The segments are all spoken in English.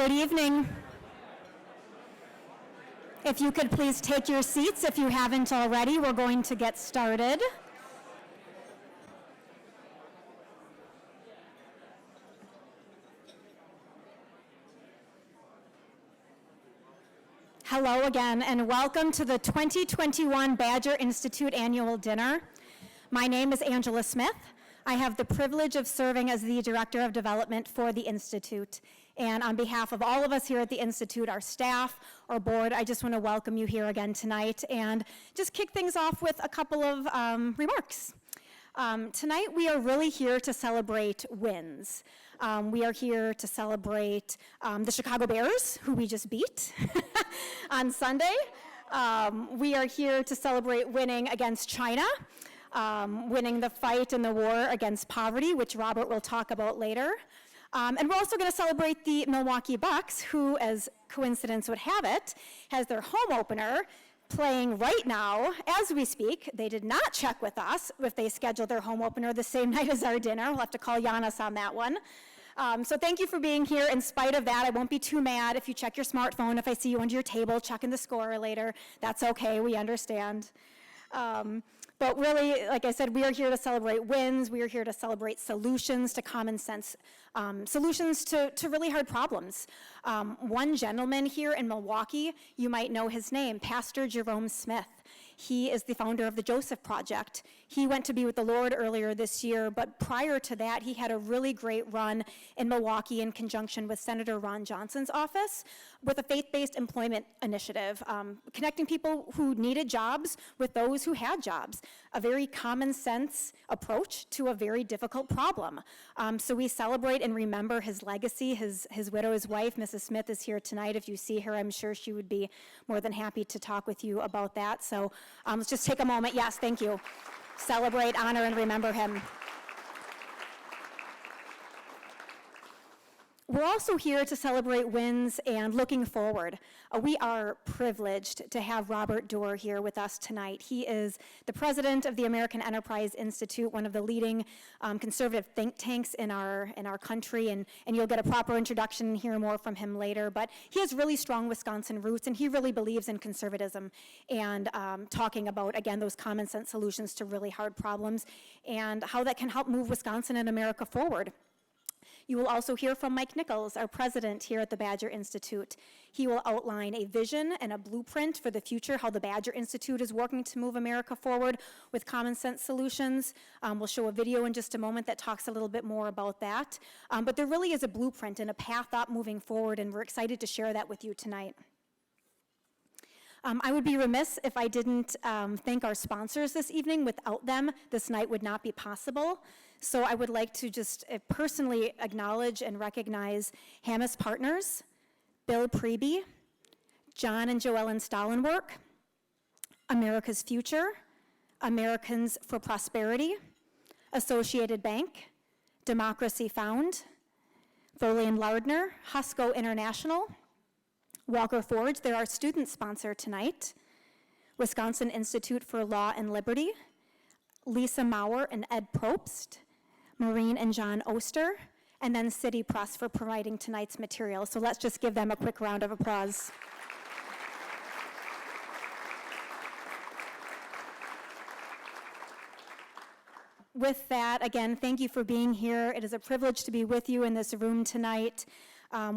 Good evening. If you could please take your seats if you haven't already, we're going to get started. Hello again, and welcome to the 2021 Badger Institute Annual Dinner. My name is Angela Smith. I have the privilege of serving as the Director of Development for the Institute. And on behalf of all of us here at the Institute, our staff, our board, I just want to welcome you here again tonight and just kick things off with a couple of remarks. Tonight we are really here to celebrate wins. We are here to celebrate the Chicago Bears, who we just beat on Sunday. We are here to celebrate winning against China, winning the fight in the war against poverty, which Robert will talk about later. And we're also going to celebrate the Milwaukee Bucks, who, as coincidence would have it, has their home opener playing right now as we speak. They did not check with us if they scheduled their home opener the same night as our dinner. We'll have to call Giannis on that one. So thank you for being here. In spite of that, I won't be too mad if you check your smartphone, if I see you under your table checking the score later. That's okay, we understand. But really, like I said, we are here to celebrate wins. We are here to celebrate solutions to common sense, solutions to really hard problems. One gentleman here in Milwaukee, you might know his name, Pastor Jerome Smith. He is the founder of the Joseph Project. He went to be with the Lord earlier this year, but prior to that, he had a really great run in Milwaukee in conjunction with Senator Ron Johnson's office with a faith-based employment initiative, connecting people who needed jobs with those who had jobs. A very common sense approach to a very difficult problem. So we celebrate and remember his legacy. His widow, his wife, Mrs. Smith, is here tonight. If you see her, I'm sure she would be more than happy to talk with you about that. So let's just take a moment. Yes, thank you. Celebrate, honor, and remember him. We're also here to celebrate wins and looking forward. We are privileged to have Robert Doar here with us tonight. He is the president of the American Enterprise Institute, one of the leading conservative think tanks in our country, and you'll get a proper introduction and hear more from him later. But he has really strong Wisconsin roots, and he really believes in conservatism and talking about, again, those common sense solutions to really hard problems and how that can help move Wisconsin and America forward. You will also hear from Mike Nichols, our president here at the Badger Institute. He will outline a vision and a blueprint for the future, how the Badger Institute is working to move America forward with common sense solutions. We'll show a video in just a moment that talks a little bit more about that. But there really is a blueprint and a path up moving forward, and we're excited to share that with you tonight. I would be remiss if I didn't thank our sponsors this evening. Without them, this night would not be possible. So I would like to just personally acknowledge and recognize Hammes Partners, Bill Priebe, John and Joellen Stallenwerk, America's Future, Americans for Prosperity, Associated Bank, Democracy Found, Foley and Lardner, Husco International, Walker Forge, they're our student sponsor tonight, Wisconsin Institute for Law and Liberty, Lisa Maurer and Ed Probst, Maureen and John Oster, and then City Press for providing tonight's material. So let's just give them a quick round of applause. With that, again, thank you for being here. It is a privilege to be with you in this room tonight.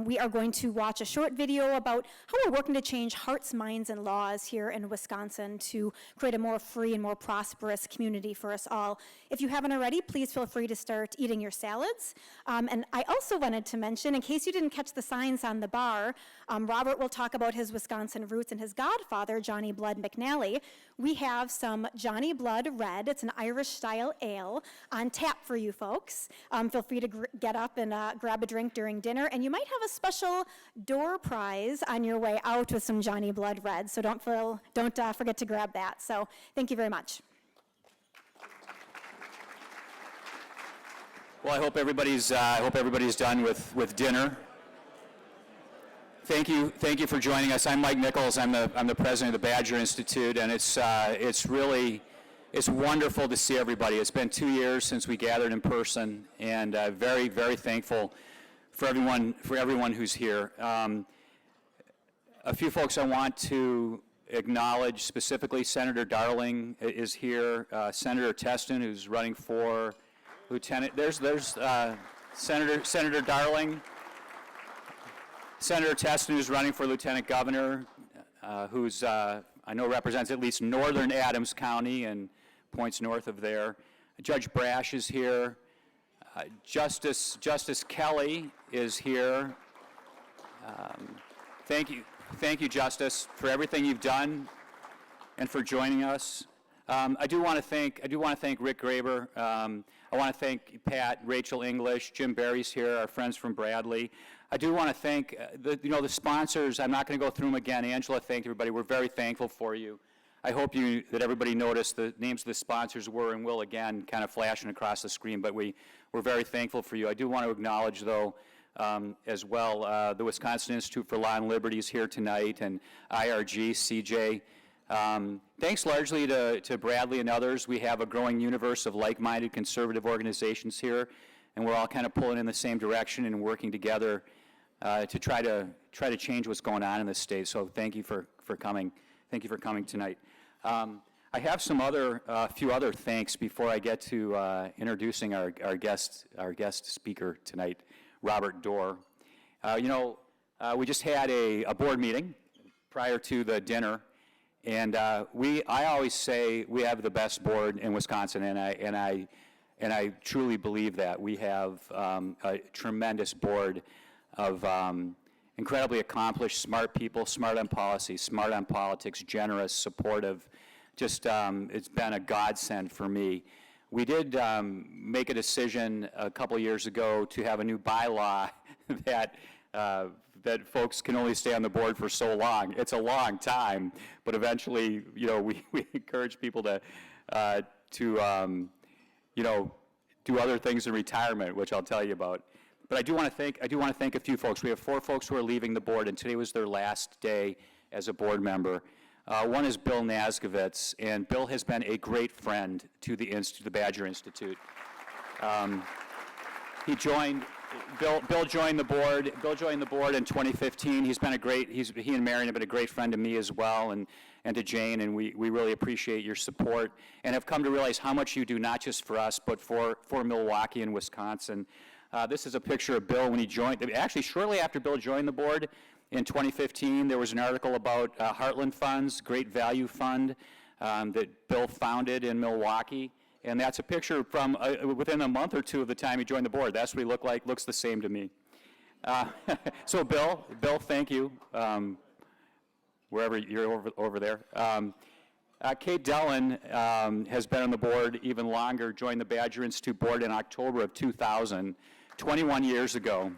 We are going to watch a short video about how we're working to change hearts, minds, and laws here in Wisconsin to create a more free and more prosperous community for us all. If you haven't already, please feel free to start eating your salads. And I also wanted to mention, in case you didn't catch the signs on the bar, Robert will talk about his Wisconsin roots and his godfather, Johnny Blood McNally. We have some Johnny Blood Red, it's an Irish-style ale, on tap for you folks. Feel free to get up and grab a drink during dinner, and you might have a special door prize on your way out with some Johnny Blood Red, so don't forget to grab that. So thank you very much. Well, I hope everybody's done with dinner. Thank you for joining us. I'm Mike Nichols. I'm the president of the Badger Institute, and it's wonderful to see everybody. It's been 2 years since we gathered in person, and very, very thankful for everyone who's here. A few folks I want to acknowledge, specifically Senator Darling is here, Senator Teston, who's running for lieutenant. There's Senator Darling, Senator Teston, who's running for lieutenant governor, who's I know represents at least northern Adams County and points north of there. Judge Brash is here. Justice Kelly is here. Thank you, Justice, for everything you've done and for joining us. I do want to thank Rick Graber. I want to thank Pat, Rachel English, Jim Barry's here, our friends from Bradley. I do want to thank the sponsors. I'm not going to go through them again. Angela thanked everybody. We're very thankful for you. I hope that everybody noticed the names of the sponsors were and will again kind of flashing across the screen, but we're very thankful for you. I do want to acknowledge, though, as well, the Wisconsin Institute for Law and Liberty is here tonight, and IRG, CJ. Thanks largely to Bradley and others. We have a growing universe of like-minded conservative organizations here, and we're all kind of pulling in the same direction and working together to try to change what's going on in this state. So thank you for coming. Thank you for coming tonight. I have some few other thanks before I get to introducing our guest speaker tonight, Robert Dorr. We just had a board meeting prior to the dinner, and I always say we have the best board in Wisconsin, and I truly believe that. We have a tremendous board of incredibly accomplished, smart people, smart on policy, smart on politics, generous, supportive. Just, it's been a godsend for me. We did make a decision a couple years ago to have a new bylaw that folks can only stay on the board for so long. It's a long time, but eventually, we encourage people to do other things in retirement, which I'll tell you about. But I do want to thank a few folks. We have 4 folks who are leaving the board, and today was their last day as a board member. One is Bill Nasgovitz, and Bill has been a great friend to the Badger Institute. Bill joined the board. Bill joined the board in 2015. He and Marion have been a great friend to me as well, and to Jane, and we really appreciate your support, and have come to realize how much you do, not just for us, but for Milwaukee and Wisconsin. This is a picture of Bill when he joined. Actually, shortly after Bill joined the board in 2015, there was an article about Heartland Funds, great value fund that Bill founded in Milwaukee. And that's a picture from within a month or two of the time he joined the board. That's what he looked like. Looks the same to me. So Bill, thank you, wherever you're over there. Kate Dillon has been on the board even longer, joined the Badger Institute board in October of 2000, 21 years ago.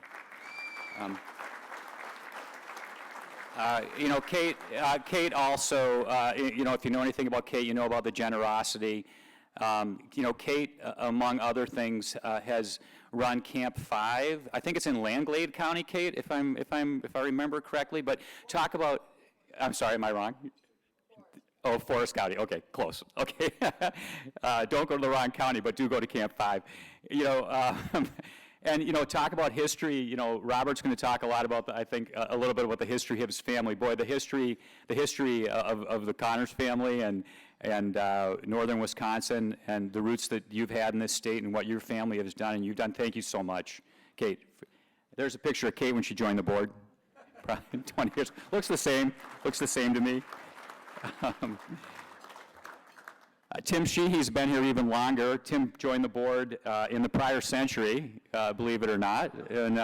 Kate also, if you know anything about Kate, you know about the generosity. Kate, among other things, has run Camp 5. I think it's in Langlade County, Kate, if I remember correctly. But talk about. I'm sorry, am I wrong? Oh, Forest County. Okay, close. Okay, don't go to the wrong county, but do go to Camp 5. And talk about history. Robert's going to talk a lot about, I think, a little bit about the history of his family. Boy, the history of the Connors family and northern Wisconsin, and the roots that you've had in this state and what your family has done, and you've done. Thank you so much, Kate. There's a picture of Kate when she joined the board. Probably 20 years. Looks the same to me. Tim Sheehy's been here even longer. Tim joined the board in the prior century, believe it or not, in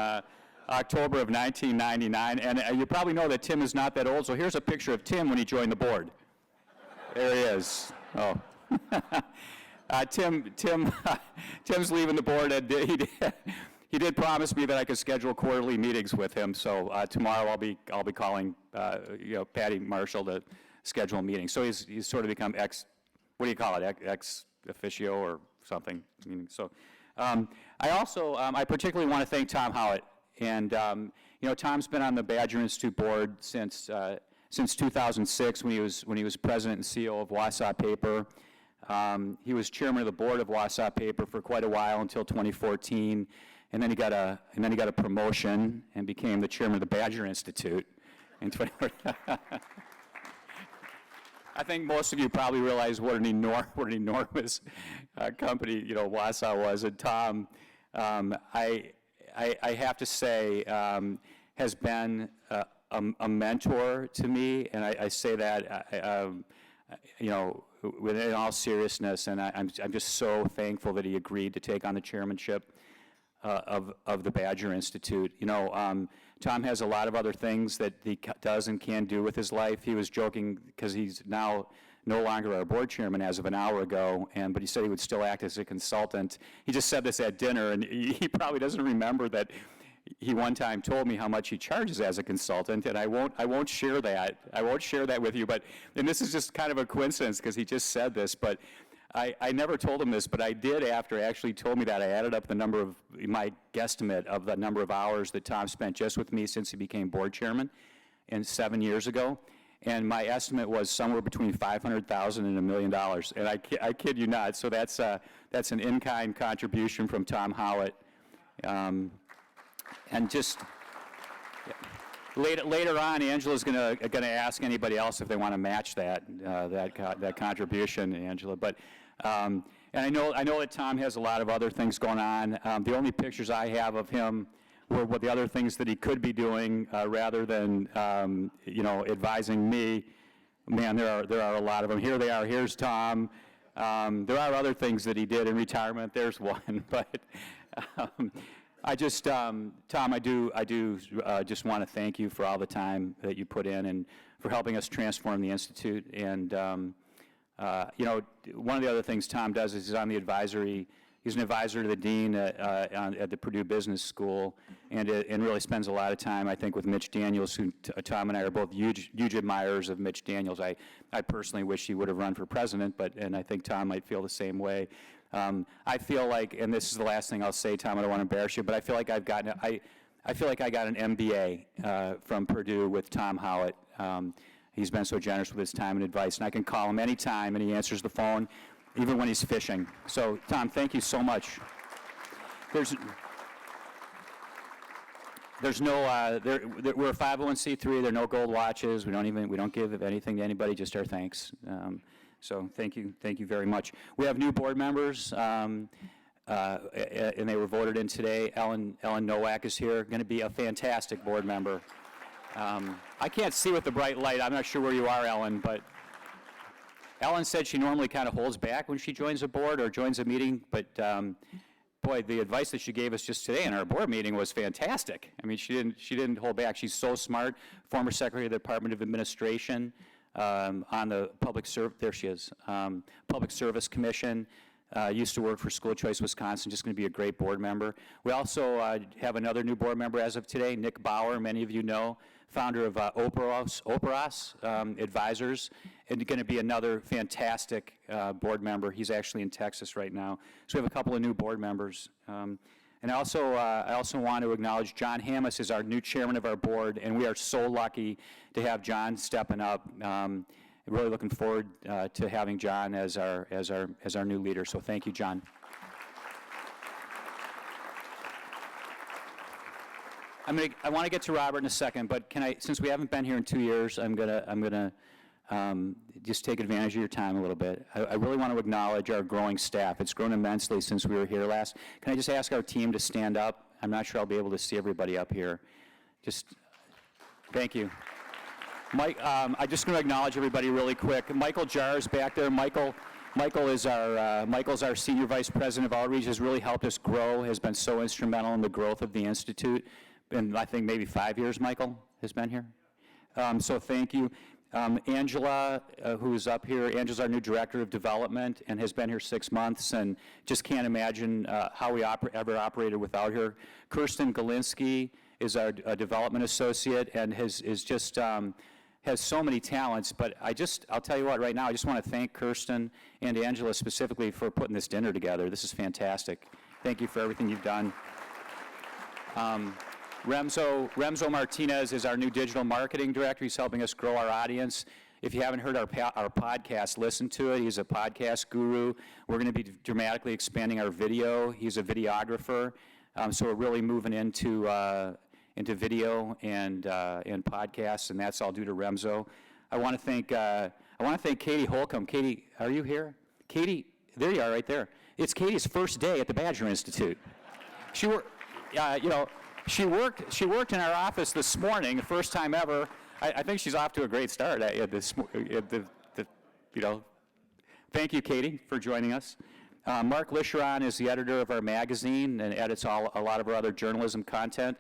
October of 1999. And you probably know that Tim is not that old, so here's a picture of Tim when he joined the board. There he is. Oh. Tim's leaving the board. And he did promise me that I could schedule quarterly meetings with him, so tomorrow I'll be calling Patty Marshall to schedule a meeting. So he's sort of become what do you call it, ex officio or something. So I particularly want to thank Tom Howitt. And Tom's been on the Badger Institute board since 2006 when he was president and CEO of Wausau Paper. He was chairman of the board of Wausau Paper for quite a while until 2014. and then he got a promotion and became the chairman of the Badger Institute in 2014. I think most of you probably realize what an enormous company, Wausau was. And Tom, I have to say, has been a mentor to me, and I say that, in all seriousness, and I'm just so thankful that he agreed to take on the chairmanship of the Badger Institute. Tom has a lot of other things that he does and can do with his life. He was joking because he's now no longer our board chairman as of an hour ago, but he said he would still act as a consultant. He just said this at dinner, and he probably doesn't remember that he one time told me how much he charges as a consultant, and I won't share that. I won't share that with you, and this is just kind of a coincidence because he just said this, but I never told him this, but I did after he actually told me that. I added up my guesstimate of the number of hours that Tom spent just with me since he became board chairman 7 years ago, and my estimate was somewhere between $500,000 and $1 million, and I kid you not. So that's an in-kind contribution from Tom Howitt, and just later on, Angela's gonna ask anybody else if they want to match that contribution, Angela. But and I know that Tom has a lot of other things going on. The only pictures I have of him were the other things that he could be doing rather than advising me. Man, there are a lot of them. Here they are. Here's Tom. There are other things that he did in retirement. There's one, but. Tom, I do just want to thank you for all the time that you put in and for helping us transform the Institute. And, one of the other things Tom does is he's on the advisory. He's an advisor to the dean at the Purdue Business School, and really spends a lot of time, I think, with Mitch Daniels, who Tom and I are both huge admirers of Mitch Daniels. I personally wish he would have run for president, and I think Tom might feel the same way. I feel like, and this is the last thing I'll say, Tom, I don't want to embarrass you, but I feel like I feel like I got an MBA from Purdue with Tom Howitt. He's been so generous with his time and advice, and I can call him anytime, and he answers the phone, even when he's fishing. So, Tom, thank you so much. There's no, we're a 501c3. There are no gold watches. We don't give anything to anybody. Just our thanks. So thank you very much. We have new board members, and they were voted in today. Ellen Nowak is here, going to be a fantastic board member. I can't see with the bright light. I'm not sure where you are, Ellen, but Ellen said she normally kind of holds back when she joins a board or joins a meeting, but boy, the advice that she gave us just today in our board meeting was fantastic. I mean, she didn't hold back. She's so smart. Former Secretary of the Department of Administration. On the Public Service Commission, used to work for School Choice Wisconsin, just going to be a great board member. We also have another new board member as of today, Nick Bauer, many of you know, founder of Operos Advisors, and going to be another fantastic board member. He's actually in Texas right now. So we have a couple of new board members. And I also want to acknowledge John Hammes is our new chairman of our board, and we are so lucky to have John stepping up. Really looking forward to having John as our new leader. So thank you, John. I want to get to Robert in a second, but since we haven't been here in 2 years, I'm gonna just take advantage of your time a little bit. I really want to acknowledge our growing staff. It's grown immensely since we were here last. Can I just ask our team to stand up? I'm not sure I'll be able to see everybody up here. Thank you. Mike, I'm just going to acknowledge everybody really quick. Michael Jar's back there. Michael's our Senior Vice President of Outreach, has really helped us grow, has been so instrumental in the growth of the Institute. And I think maybe 5 years, Michael has been here. So thank you. Angela, who's up here, Angela's our new Director of Development and has been here 6 months, and just can't imagine how we ever operated without her. Kirsten Galinsky is our Development Associate and has so many talents, but I'll tell you what, right now, I just want to thank Kirsten and Angela specifically for putting this dinner together. This is fantastic. Thank you for everything you've done. Remzo Martinez is our new digital marketing director. He's helping us grow our audience. If you haven't heard our podcast, listen to it. He's a podcast guru. We're going to be dramatically expanding our video. He's a videographer. So we're really moving into video and podcasts, and that's all due to Remzo. I want to thank Katie Holcomb. Katie, are you here? Katie, there you are, right there. It's Katie's first day at the Badger Institute. She worked in our office this morning, the first time ever. I think she's off to a great start Thank you, Katie, for joining us. Mark Licheron is the editor of our magazine and edits a lot of our other journalism content.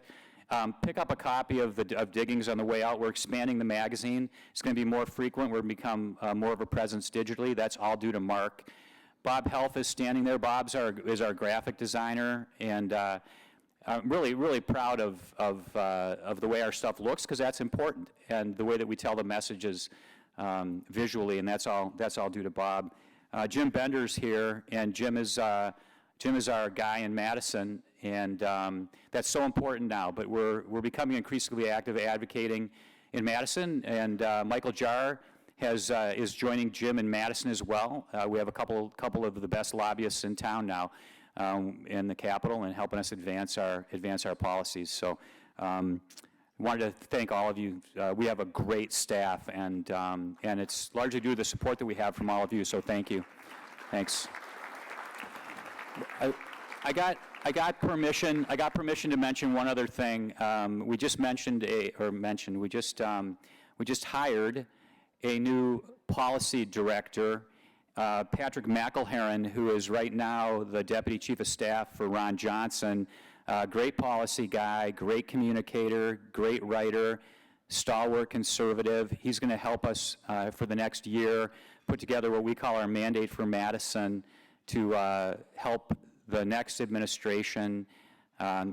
Pick up a copy of Diggings on the way out. We're expanding the magazine. It's going to be more frequent. We're going to become more of a presence digitally. That's all due to Mark. Bob Helf is standing there. Is our graphic designer, and I'm really proud of the way our stuff looks, because that's important, and the way that we tell the messages visually, and that's all due to Bob. Jim Bender's here, and Jim is our guy in Madison, and that's so important now. But we're becoming increasingly active advocating in Madison, and Michael Jarr is joining Jim in Madison as well. We have a couple of the best lobbyists in town now in the Capitol, and helping us advance our policies. So. Wanted to thank all of you. We have a great staff, and it's largely due to the support that we have from all of you. So thank you. Thanks. I got permission to mention one other thing. We just hired a new policy director, Patrick McElherron, who is right now the deputy chief of staff for Ron Johnson. Great policy guy, great communicator, great writer, stalwart conservative. He's going to help us for the next year put together what we call our mandate for Madison to help the next administration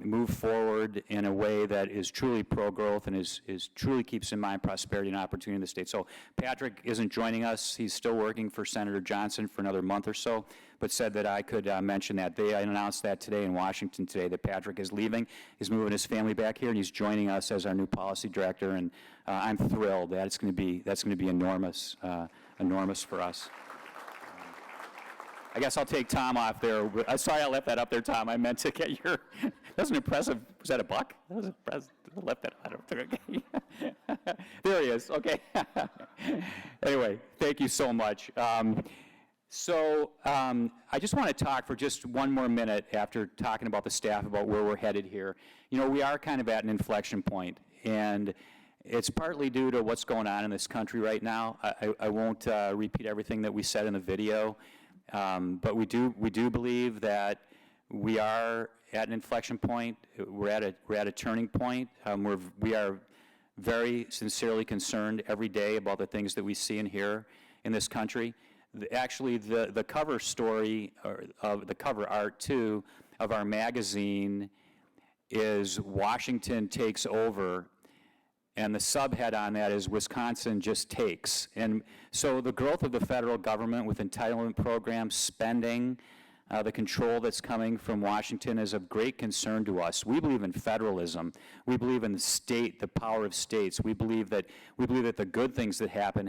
move forward in a way that is truly pro-growth and is truly keeps in mind prosperity and opportunity in the state. So Patrick isn't joining us. He's still working for Senator Johnson for another month or so, but said that I could mention that. I announced that today in Washington today, that Patrick is leaving. He's moving his family back here, and he's joining us as our new policy director, and I'm thrilled. That's going to be enormous for us. I guess I'll take Tom off there. Sorry I left that up there, Tom. I meant to get your, that was an impressive, was that a buck? That was impressive. I left that out there. There he is, okay. Anyway, thank you so much. I just want to talk for just one more minute after talking about the staff, about where we're headed here. You know, we are kind of at an inflection point, and it's partly due to what's going on in this country right now. I won't repeat everything that we said in the video. But we do believe that we are at an inflection point. We're at a turning point. We are very sincerely concerned every day about the things that we see and hear in this country. Actually, the cover story, of the cover art too, of our magazine is "Washington Takes Over." And the subhead on that is "Wisconsin Just Takes." And so the growth of the federal government with entitlement programs, spending, the control that's coming from Washington is of great concern to us. We believe in federalism. We believe in the state, the power of states. We believe that the good things that happen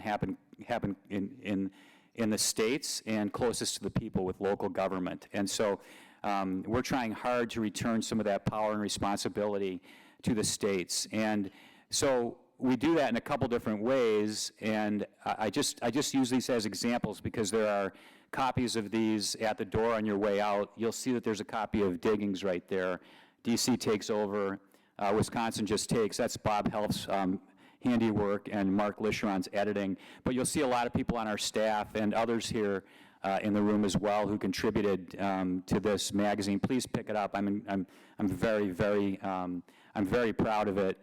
in the states and closest to the people with local government. And so we're trying hard to return some of that power and responsibility to the states. And so we do that in a couple different ways, and I just use these as examples because there are copies of these at the door on your way out. You'll see that there's a copy of Diggings right there. DC Takes Over, Wisconsin Just Takes. That's Bob Helf's handiwork and Mark Licheron's editing. But you'll see a lot of people on our staff and others here in the room as well who contributed to this magazine. Please pick it up. I'm very proud of it.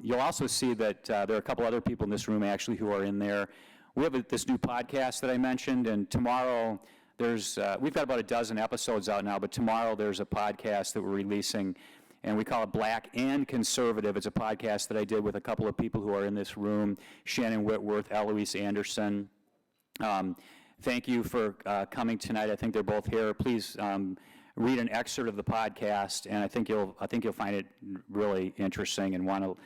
You'll also see that there are a couple other people in this room actually who are in there. We have this new podcast that I mentioned, and tomorrow we've got about a dozen episodes out now, but tomorrow there's a podcast that we're releasing, and we call it Black and Conservative. It's a podcast that I did with a couple of people who are in this room, Shannon Whitworth, Eloise Anderson. Thank you for coming tonight. I think they're both here. Please read an excerpt of the podcast, and I think you'll find it really interesting and want to,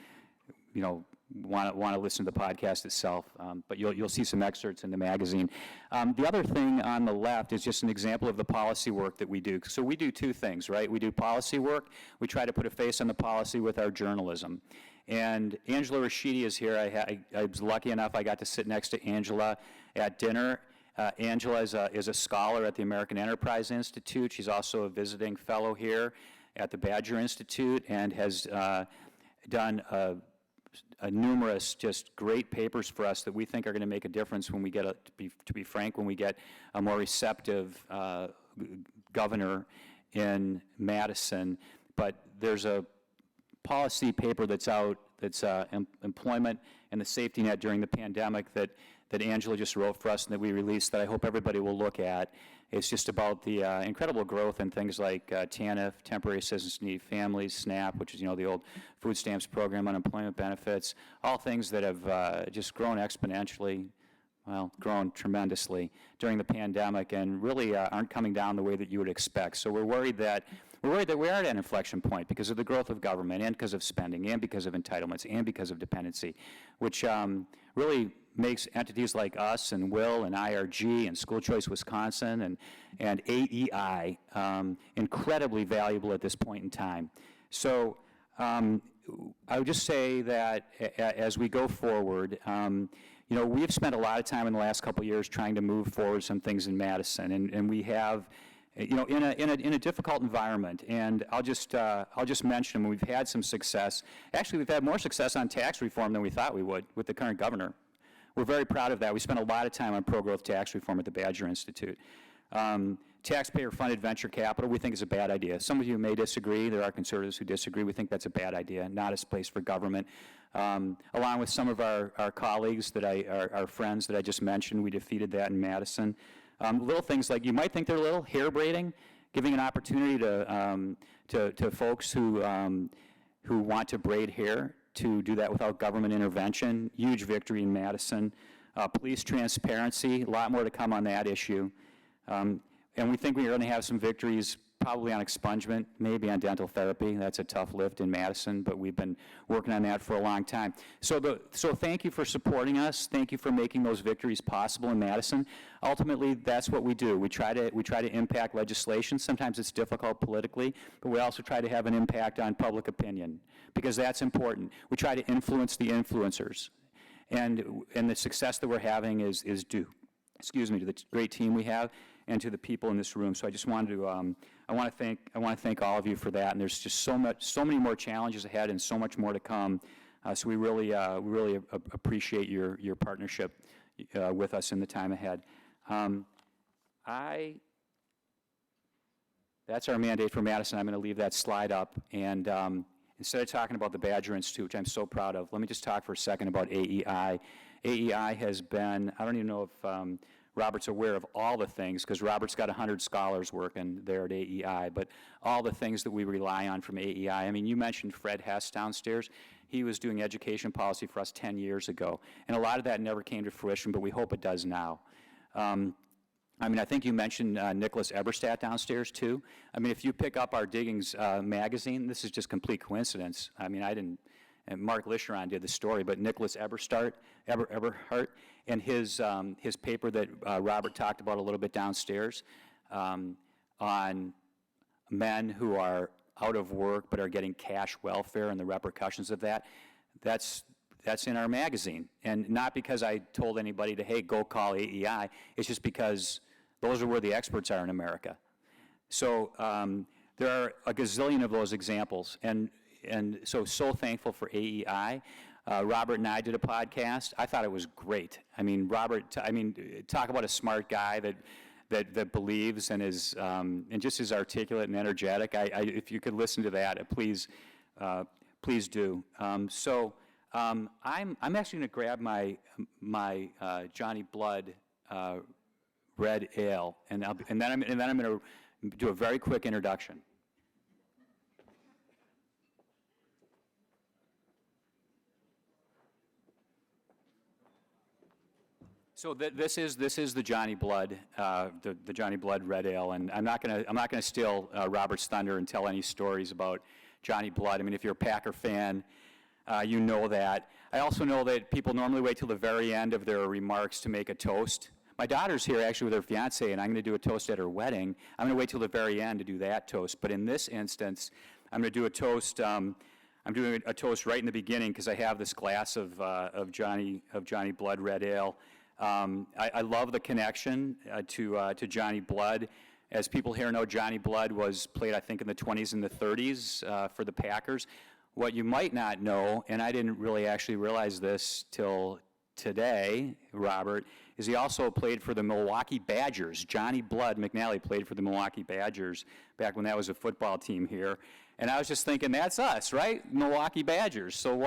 want to listen to the podcast itself, but you'll see some excerpts in the magazine. The other thing on the left is just an example of the policy work that we do. So we do two things, right? We do policy work. We try to put a face on the policy with our journalism. And Angela Rashidi is here. I was lucky enough I got to sit next to Angela at dinner. Angela is a scholar at the American Enterprise Institute. She's also a visiting fellow here at the Badger Institute and has done a numerous just great papers for us that we think are going to make a difference when we get, to be frank, when we get a more receptive governor in Madison. But there's a policy paper that's out that's employment and the safety net during the pandemic that Angela just wrote for us and that we released that I hope everybody will look at. It's just about the incredible growth in things like TANF, Temporary Assistance to Needy Families, SNAP, which is, the old food stamps program, unemployment benefits, all things that have just grown exponentially, well, grown tremendously during the pandemic and really aren't coming down the way that you would expect. So we're worried that we are at an inflection point because of the growth of government and because of spending and because of entitlements and because of dependency, which really makes entities like us and WIL and IRG and School Choice Wisconsin and AEI incredibly valuable at this point in time. So I would just say that as we go forward, we've spent a lot of time in the last couple of years trying to move forward some things in Madison, and we have, in a difficult environment. And I'll just mention we've had some success. Actually, we've had more success on tax reform than we thought we would with the current governor. We're very proud of that. We spent a lot of time on pro-growth tax reform at the Badger Institute. Taxpayer-funded venture capital, we think is a bad idea. Some of you may disagree. There are conservatives who disagree. We think that's a bad idea, not a place for government. Along with some of our colleagues, our friends that I just mentioned, we defeated that in Madison. Little things like, you might think they're little, hair braiding, giving an opportunity to folks who want to braid hair to do that without government intervention. Huge victory in Madison. Police transparency, a lot more to come on that issue. And we think we're going to have some victories probably on expungement, maybe on dental therapy. That's a tough lift in Madison, but we've been working on that for a long time. So thank you for supporting us. Thank you for making those victories possible in Madison. Ultimately, that's what we do. We try to impact legislation. Sometimes it's difficult politically, but we also try to have an impact on public opinion, because that's important. We try to influence the influencers. And the success that we're having is due, to the great team we have and to the people in this room. So I just wanted to, I want to thank all of you for that. And there's just so many more challenges ahead and so much more to come. So we really appreciate your partnership with us in the time ahead. That's our mandate for Madison. I'm going to leave that slide up. And instead of talking about the Badger Institute, which I'm so proud of, let me just talk for a second about AEI. AEI has been, I don't even know if Robert's aware of all the things, because Robert's got 100 scholars working there at AEI, but all the things that we rely on from AEI. I mean, you mentioned Fred Hess downstairs. He was doing education policy for us 10 years ago, and a lot of that never came to fruition, but we hope it does now. I mean, I think you mentioned Nicholas Eberstadt downstairs, too. I mean, if you pick up our Diggings magazine, this is just complete coincidence. I mean, I didn't, and Mark Lischeron did the story, but Nicholas Eberstadt, and his paper that Robert talked about a little bit downstairs on men who are out of work but are getting cash welfare and the repercussions of that, that's in our magazine. And not because I told anybody to, hey, go call AEI. It's just because those are where the experts are in America. So there are a gazillion of those examples. And so thankful for AEI. Robert and I did a podcast. I thought it was great. I mean, Robert, talk about a smart guy that believes and is and just is articulate and energetic. If you could listen to that, please do. I'm actually going to grab my Johnny Blood red ale, and then I'm going to do a very quick introduction. So this is the Johnny Blood, the Johnny Blood red ale, and I'm not gonna steal Robert's thunder and tell any stories about Johnny Blood. I mean, if you're a Packer fan, You know that. I also know that people normally wait till the very end of their remarks to make a toast. My daughter's here actually with her fiance, and I'm going to do a toast at her wedding. I'm going to wait till the very end to do that toast. But in this instance, I'm going to do a toast. I'm doing a toast right in the beginning because I have this glass of Johnny Blood Red Ale. I love the connection to Johnny Blood. As people here know, Johnny Blood was played, I think, in the 20s and the 30s for the Packers. What you might not know, and I didn't really actually realize this till today, Robert, is he also played for the Milwaukee Badgers. Johnny Blood McNally played for the Milwaukee Badgers back when that was a football team here. And I was just thinking, that's us, right? Milwaukee Badgers. So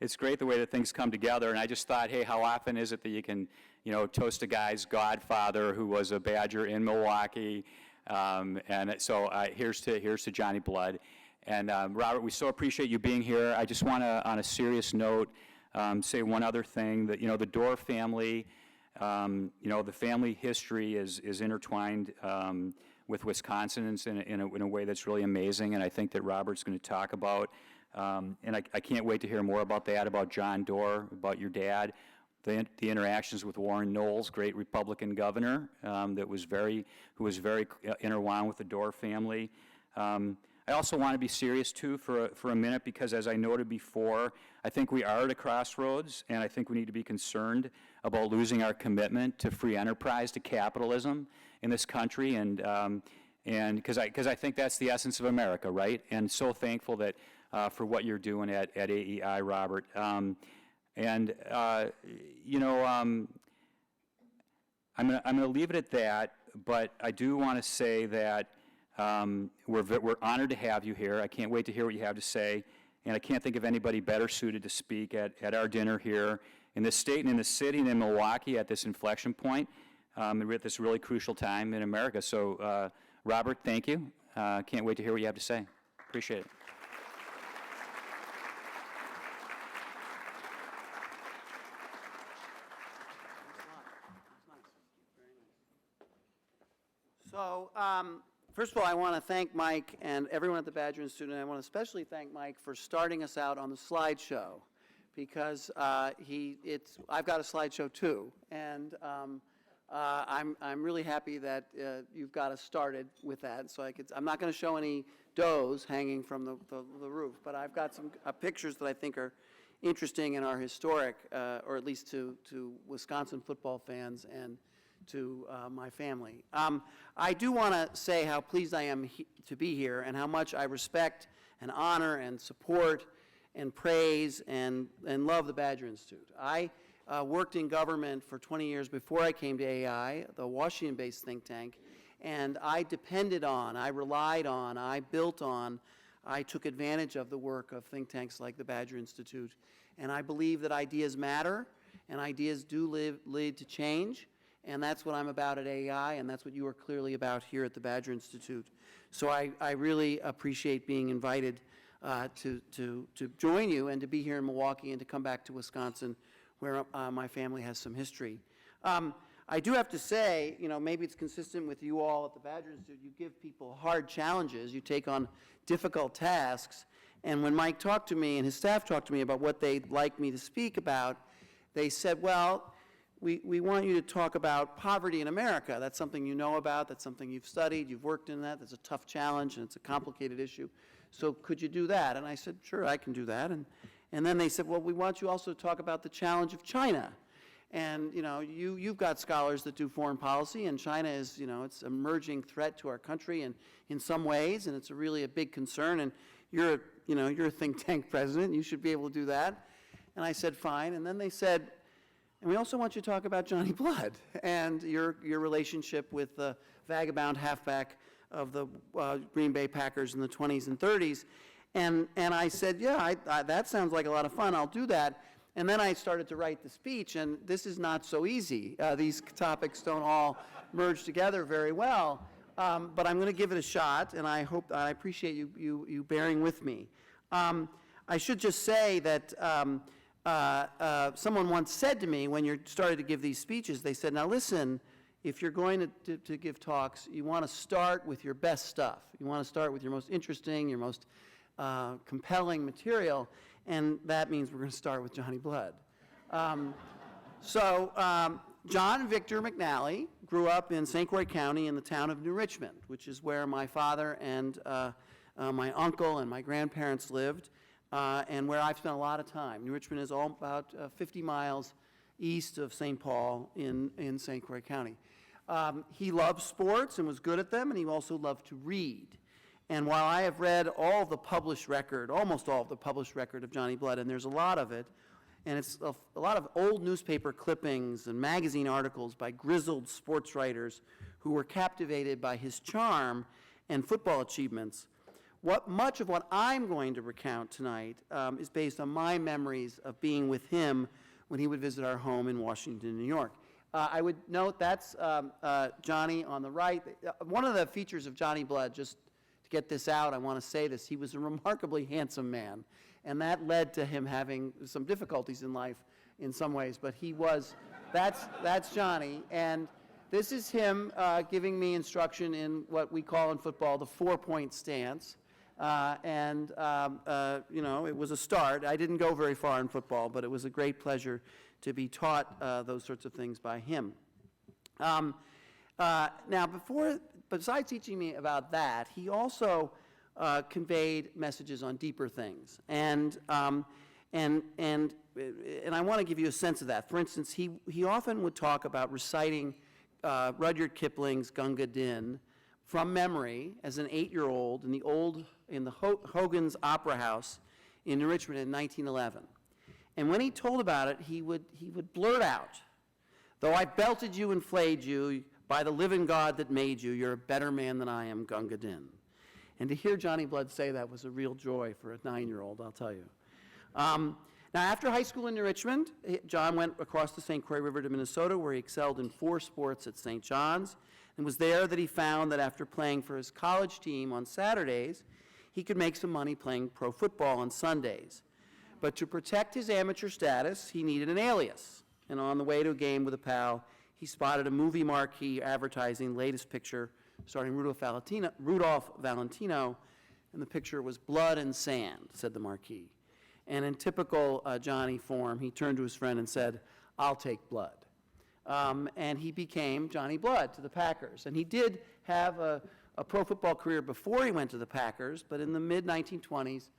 it's great the way that things come together. And I just thought, hey, how often is it that you can, toast a guy's godfather who was a Badger in Milwaukee? And so here's to Johnny Blood. And Robert, we so appreciate you being here. I just want to, on a serious note, say one other thing, that, the Dorr family, the family history is intertwined with Wisconsin in a way that's really amazing, and I think that Robert's going to talk about. And I can't wait to hear more about that, about John Dorr, about your dad, the interactions with Warren Knowles, great Republican governor, who was very interwound with the Dorr family. I also want to be serious, too, for a minute, because as I noted before, I think we are at a crossroads, and I think we need to be concerned about losing our commitment to free enterprise, to capitalism in this country, and because I think that's the essence of America, right? And so thankful that for what you're doing at AEI, Robert. I'm going to leave it at that, but I do want to say that we're honored to have you here. I can't wait to hear what you have to say, and I can't think of anybody better suited to speak at our dinner here in this state and in the city and in Milwaukee at this inflection point, and we're at this really crucial time in America. So, Robert, thank you. Can't wait to hear what you have to say. Appreciate it. So, first of all, I want to thank Mike and everyone at the Badger Institute, and I want to especially thank Mike for starting us out on the slideshow, because I've got a slideshow too, and I'm really happy that you've got us started with that. So I'm not going to show any does hanging from the roof, but I've got some pictures that I think are interesting and are historic, or at least to Wisconsin football fans and to my family. I do want to say how pleased I am to be here, and how much I respect and honor and support and praise and love the Badger Institute. I worked in government for 20 years before I came to AEI, the Washington-based think tank, and I depended on, I relied on, I built on, I took advantage of the work of think tanks like the Badger Institute, and I believe that ideas matter, and ideas do lead to change. And that's what I'm about at AEI, and that's what you are clearly about here at the Badger Institute. So I really appreciate being invited to join you and to be here in Milwaukee and to come back to Wisconsin, where my family has some history. I do have to say, maybe it's consistent with you all at the Badger Institute, you give people hard challenges, you take on difficult tasks, and when Mike talked to me and his staff talked to me about what they'd like me to speak about, they said, well, we want you to talk about poverty in America. That's something you know about, that's something you've studied, you've worked in that, that's a tough challenge, and it's a complicated issue. So could you do that? And I said, sure, I can do that. And then they said, well, we want you also to talk about the challenge of China. And, you've got scholars that do foreign policy, and China is, it's an emerging threat to our country and in some ways, and it's really a big concern. And you're a think tank president, you should be able to do that. And I said, fine. And then they said, and we also want you to talk about Johnny Blood and your relationship with the vagabond halfback of the Green Bay Packers in the 20s and 30s. And I said, yeah, that sounds like a lot of fun. I'll do that. And then I started to write the speech, and this is not so easy. These topics don't all merge together very well. But I'm going to give it a shot, and I appreciate you bearing with me. I should just say that someone once said to me when you started to give these speeches, they said, now listen, if you're going to give talks, you want to start with your best stuff. You want to start with your most interesting, your most compelling material, and that means we're going to start with Johnny Blood. John Victor McNally grew up in St. Croix County in the town of New Richmond, which is where my father and my uncle and my grandparents lived, and where I've spent a lot of time. New Richmond is all about 50 miles east of St. Paul in St. Croix County. He loved sports and was good at them, and he also loved to read. And while I have read all of the published record, almost all of the published record of Johnny Blood, and there's a lot of it, and it's a lot of old newspaper clippings and magazine articles by grizzled sports writers who were captivated by his charm and football achievements, much of what I'm going to recount tonight is based on my memories of being with him when he would visit our home in Washington, New York. I would note that's Johnny on the right. One of the features of Johnny Blood, just to get this out, I want to say this, he was a remarkably handsome man, and that led to him having some difficulties in life in some ways, but he was, that's Johnny, and this is him giving me instruction in what we call in football the 4-point stance. You know, it was a start. I didn't go very far in football, but it was a great pleasure to be taught those sorts of things by him. Now, besides teaching me about that, he also conveyed messages on deeper things, and I want to give you a sense of that. For instance, he often would talk about reciting Rudyard Kipling's Gunga Din from memory as an 8-year-old in the Hogan's Opera House in New Richmond in 1911. And when he told about it, he would blurt out, "Though I belted you and flayed you, by the living God that made you, you're a better man than I am, Gunga Din." And to hear Johnny Blood say that was a real joy for a 9-year-old, I'll tell you. Now, after high school in New Richmond, John went across the St. Croix River to Minnesota, where he excelled in 4 sports at St. John's. It was there that he found that after playing for his college team on Saturdays, he could make some money playing pro football on Sundays. But to protect his amateur status, he needed an alias. And on the way to a game with a pal, he spotted a movie marquee advertising the latest picture starring Rudolph Valentino, and the picture was "Blood and Sand," said the marquee. And in typical Johnny form, he turned to his friend and said, "I'll take blood." And he became Johnny Blood to the Packers. And he did have a pro football career before he went to the Packers, but in the mid-1920s,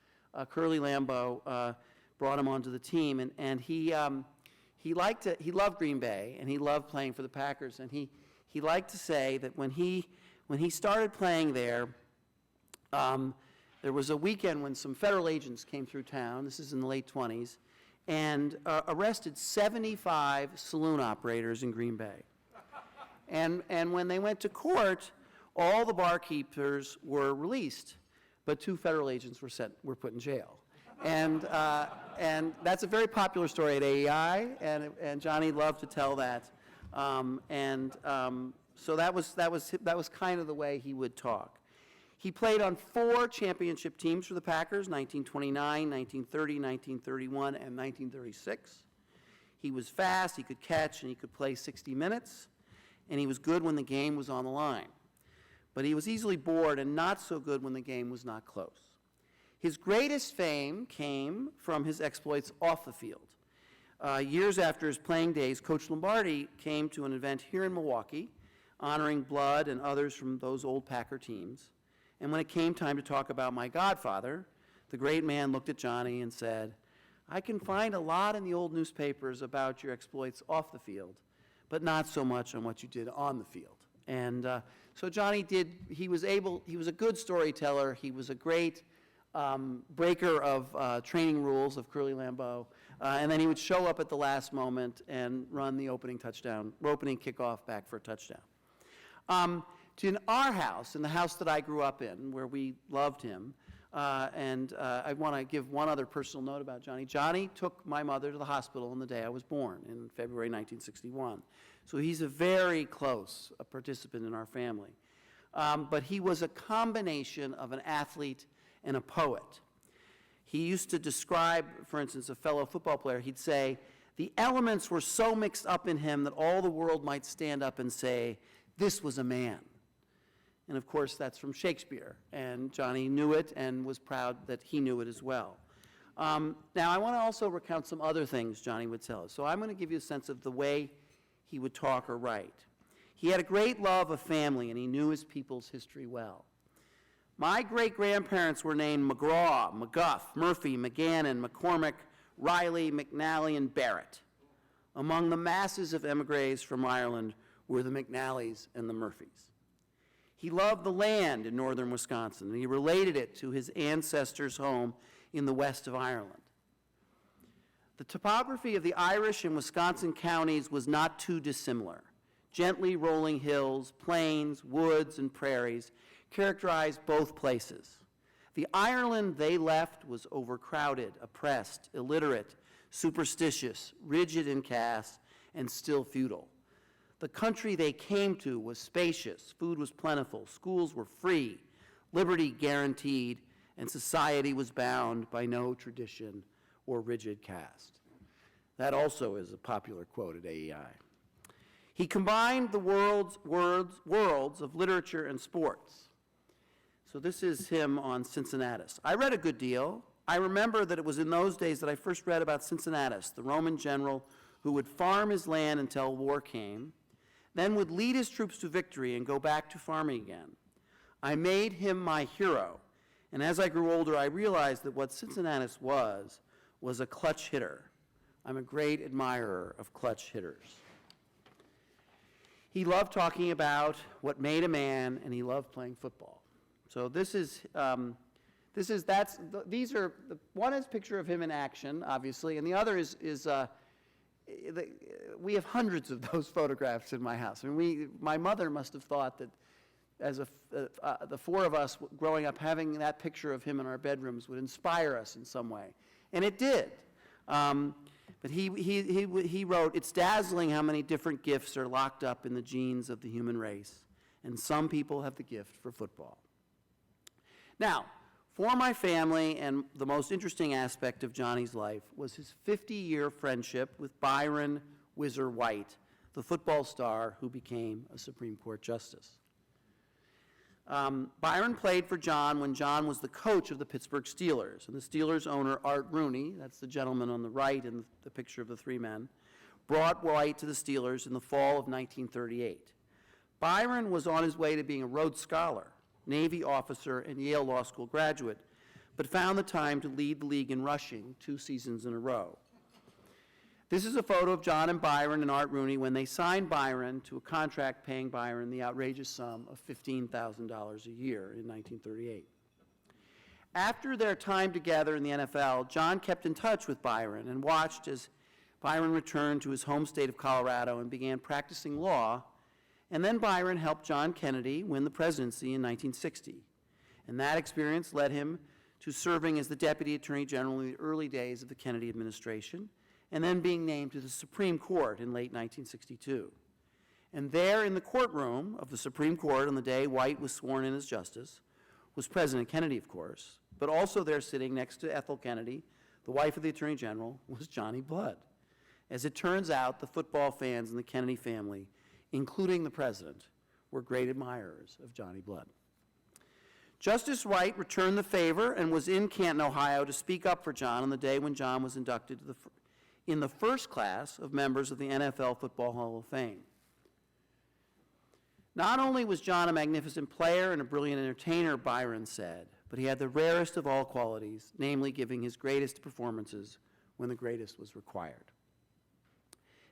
Curly Lambeau brought him onto the team, and he loved Green Bay, and he loved playing for the Packers, and he liked to say that when he started playing there, there was a weekend when some federal agents came through town, this is in the late 20s, and arrested 75 saloon operators in Green Bay. And when they went to court, all the barkeepers were released, but 2 federal agents were put in jail. And that's a very popular story at AEI, and Johnny loved to tell that. So that was kind of the way he would talk. He played on 4 championship teams for the Packers, 1929, 1930, 1931, and 1936. He was fast, he could catch, and he could play 60 minutes, and he was good when the game was on the line. But he was easily bored and not so good when the game was not close. His greatest fame came from his exploits off the field. Years after his playing days, Coach Lombardi came to an event here in Milwaukee, honoring Blood and others from those old Packer teams. And when it came time to talk about my godfather, the great man looked at Johnny and said, "I can find a lot in the old newspapers about your exploits off the field, but not so much on what you did on the field." And so Johnny he was a good storyteller. He was a great breaker of training rules of Curly Lambeau. And then he would show up at the last moment and run the opening kickoff back for a touchdown. In our house, in the house that I grew up in, where we loved him, I want to give one other personal note about Johnny. Johnny took my mother to the hospital on the day I was born, in February 1961. So he's a very close participant in our family. But he was a combination of an athlete and a poet. He used to describe, for instance, a fellow football player, he'd say, "The elements were so mixed up in him that all the world might stand up and say, 'This was a man.'" And of course, that's from Shakespeare. And Johnny knew it and was proud that he knew it as well. Now, I want to also recount some other things Johnny would tell us. So I'm going to give you a sense of the way he would talk or write. He had a great love of family, and he knew his people's history well. My great-grandparents were named McGraw, McGuff, Murphy, McGannon, McCormick, Riley, McNally, and Barrett. Among the masses of emigres from Ireland were the McNallys and the Murphys. He loved the land in northern Wisconsin, and he related it to his ancestors' home in the west of Ireland. The topography of the Irish and Wisconsin counties was not too dissimilar. Gently rolling hills, plains, woods, and prairies characterized both places. The Ireland they left was overcrowded, oppressed, illiterate, superstitious, rigid in caste, and still feudal. The country they came to was spacious, food was plentiful, schools were free, liberty guaranteed, and society was bound by no tradition or rigid caste. That also is a popular quote at AEI. He combined the worlds of literature and sports. So this is him on Cincinnatus. I read a good deal. I remember that it was in those days that I first read about Cincinnatus, the Roman general who would farm his land until war came, then would lead his troops to victory and go back to farming again. I made him my hero, and as I grew older, I realized that what Cincinnatus was a clutch hitter. I'm a great admirer of clutch hitters. He loved talking about what made a man, and he loved playing football. So these are, one is a picture of him in action, obviously, and the other is we have hundreds of those photographs in my house. I mean, my mother must have thought that as the four of us growing up, having that picture of him in our bedrooms would inspire us in some way, and it did. But he wrote, "It's dazzling how many different gifts are locked up in the genes of the human race, and some people have the gift for football." Now, for my family, and the most interesting aspect of Johnny's life was his 50-year friendship with Byron Whizzer White, the football star who became a Supreme Court justice. Byron played for John when John was the coach of the Pittsburgh Steelers, and the Steelers owner, Art Rooney, that's the gentleman on the right in the picture of the three men, brought White to the Steelers in the fall of 1938. Byron was on his way to being a Rhodes Scholar, Navy officer, and Yale Law School graduate, but found the time to lead the league in rushing 2 seasons in a row. This is a photo of John and Byron and Art Rooney when they signed Byron to a contract paying Byron the outrageous sum of $15,000 a year in 1938. After their time together in the NFL, John kept in touch with Byron and watched as Byron returned to his home state of Colorado and began practicing law, and then Byron helped John Kennedy win the presidency in 1960. And that experience led him to serving as the Deputy Attorney General in the early days of the Kennedy administration, and then being named to the Supreme Court in late 1962. And there in the courtroom of the Supreme Court on the day White was sworn in as justice was President Kennedy, of course, but also there sitting next to Ethel Kennedy, the wife of the Attorney General, was Johnny Blood. As it turns out, the football fans in the Kennedy family, including the president, were great admirers of Johnny Blood. Justice White returned the favor and was in Canton, Ohio to speak up for John on the day when John was inducted in the first class of members of the NFL Football Hall of Fame. Not only was John a magnificent player and a brilliant entertainer, Byron said, but he had the rarest of all qualities, namely giving his greatest performances when the greatest was required.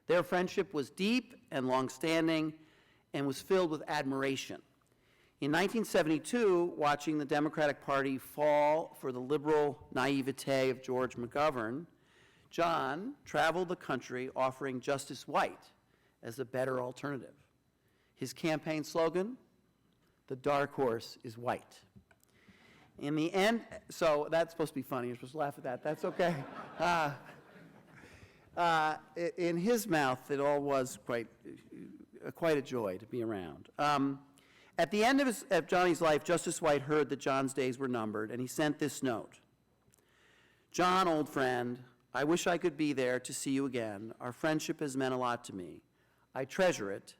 Their friendship was deep and long-standing and was filled with admiration. In 1972, watching the Democratic Party fall for the liberal naivete of George McGovern, John traveled the country offering Justice White as a better alternative. His campaign slogan, "The dark horse is white." In the end, so that's supposed to be funny, you're supposed to laugh at that, that's okay. In his mouth, it all was quite a joy to be around. At the end of Johnny's life, Justice White heard that John's days were numbered, and he sent this note. "John, old friend, I wish I could be there to see you again. Our friendship has meant a lot to me. I treasure it.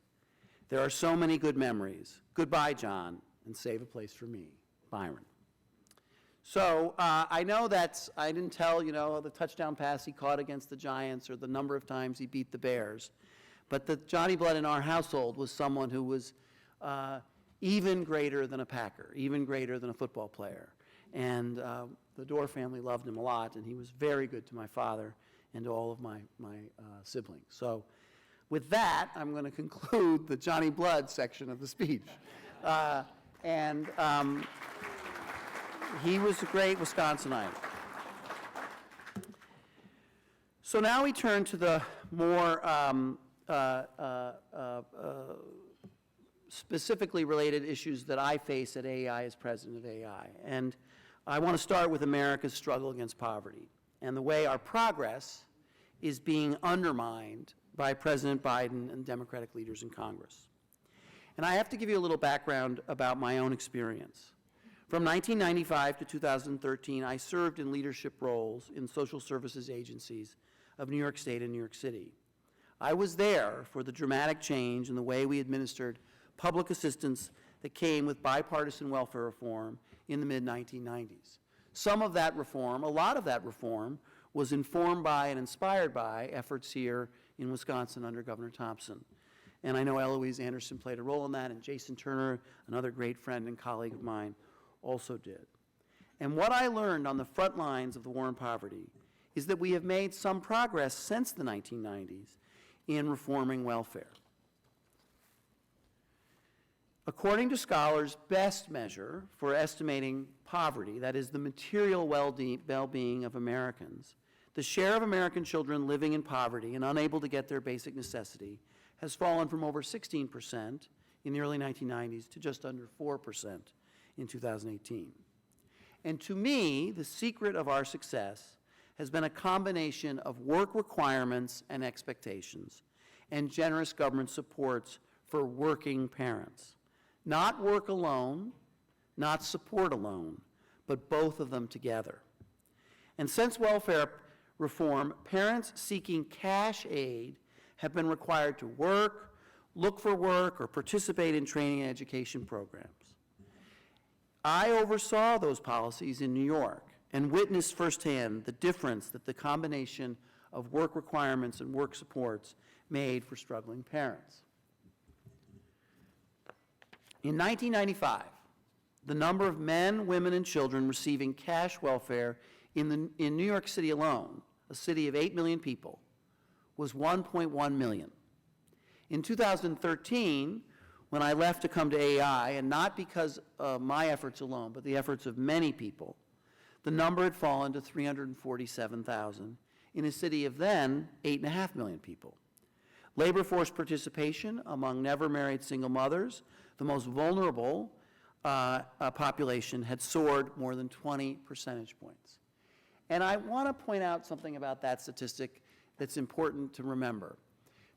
There are so many good memories. Goodbye, John. and save a place for me, Byron. So I know I didn't tell, the touchdown pass he caught against the Giants or the number of times he beat the Bears, but the Johnny Blood in our household was someone who was even greater than a Packer, even greater than a football player. And the Dorr family loved him a lot, and he was very good to my father and to all of my siblings. So with that, I'm going to conclude the Johnny Blood section of the speech. He was a great Wisconsinite. So now we turn to the more specifically related issues that I face at AEI as president of AEI. And I want to start with America's struggle against poverty and the way our progress is being undermined by President Biden and Democratic leaders in Congress. And I have to give you a little background about my own experience. From 1995 to 2013, I served in leadership roles in social services agencies of New York State and New York City. I was there for the dramatic change in the way we administered public assistance that came with bipartisan welfare reform in the mid-1990s. Some of that reform, a lot of that reform, was informed by and inspired by efforts here in Wisconsin under Governor Thompson. And I know Eloise Anderson played a role in that, and Jason Turner, another great friend and colleague of mine, also did. And what I learned on the front lines of the war on poverty is that we have made some progress since the 1990s in reforming welfare. According to scholars' best measure for estimating poverty, that is the material well-being of Americans, the share of American children living in poverty and unable to get their basic necessity has fallen from over 16% in the early 1990s to just under 4% in 2018. And to me, the secret of our success has been a combination of work requirements and expectations and generous government supports for working parents. Not work alone, not support alone, but both of them together. And since welfare reform, parents seeking cash aid have been required to work, look for work, or participate in training and education programs. I oversaw those policies in New York and witnessed firsthand the difference that the combination of work requirements and work supports made for struggling parents. In 1995, the number of men, women, and children receiving cash welfare in New York City alone, a city of 8 million people, was 1.1 million. In 2013, when I left to come to AEI, and not because of my efforts alone, but the efforts of many people, the number had fallen to 347,000 in a city of then 8.5 million people. Labor force participation among never-married single mothers, the most vulnerable population, had soared more than 20 percentage points. And I want to point out something about that statistic that's important to remember.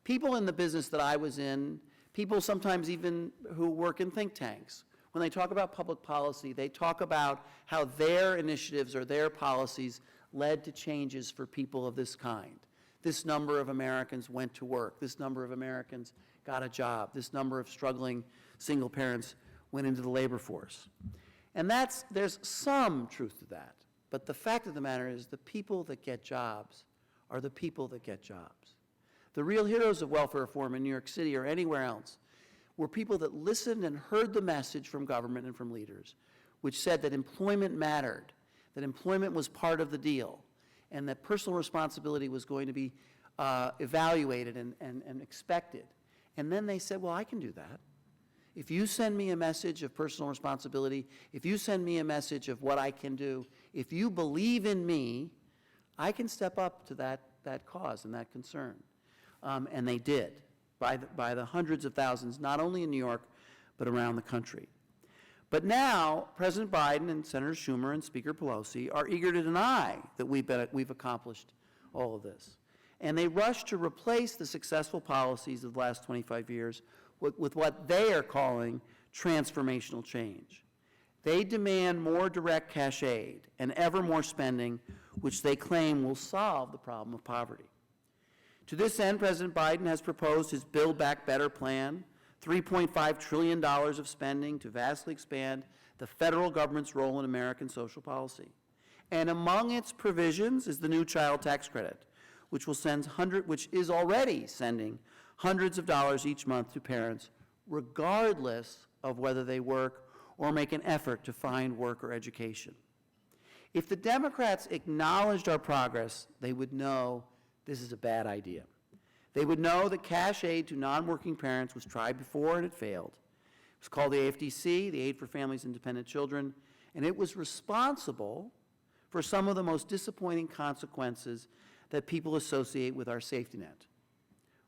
People in the business that I was in, people sometimes even who work in think tanks, when they talk about public policy, they talk about how their initiatives or their policies led to changes for people of this kind. This number of Americans went to work. This number of Americans got a job. This number of struggling single parents went into the labor force. And there's some truth to that. But the fact of the matter is the people that get jobs are the people that get jobs. The real heroes of welfare reform in New York City or anywhere else were people that listened and heard the message from government and from leaders, which said that employment mattered, that employment was part of the deal, and that personal responsibility was going to be evaluated and expected. And then they said, well, I can do that. If you send me a message of personal responsibility, if you send me a message of what I can do, if you believe in me, I can step up to that cause and that concern. And they did, by the hundreds of thousands, not only in New York, but around the country. But now, President Biden and Senator Schumer and Speaker Pelosi are eager to deny that we've accomplished all of this. And they rush to replace the successful policies of the last 25 years with what they are calling transformational change. They demand more direct cash aid and ever more spending, which they claim will solve the problem of poverty. To this end, President Biden has proposed his Build Back Better plan $3.5 trillion of spending to vastly expand the federal government's role in American social policy. And among its provisions is the new child tax credit, which is already sending hundreds of dollars each month to parents, regardless of whether they work or make an effort to find work or education. If the Democrats acknowledged our progress, they would know this is a bad idea. They would know that cash aid to non-working parents was tried before and it failed. It was called the AFDC, the Aid for Families and Dependent Children, and it was responsible for some of the most disappointing consequences that people associate with our safety net.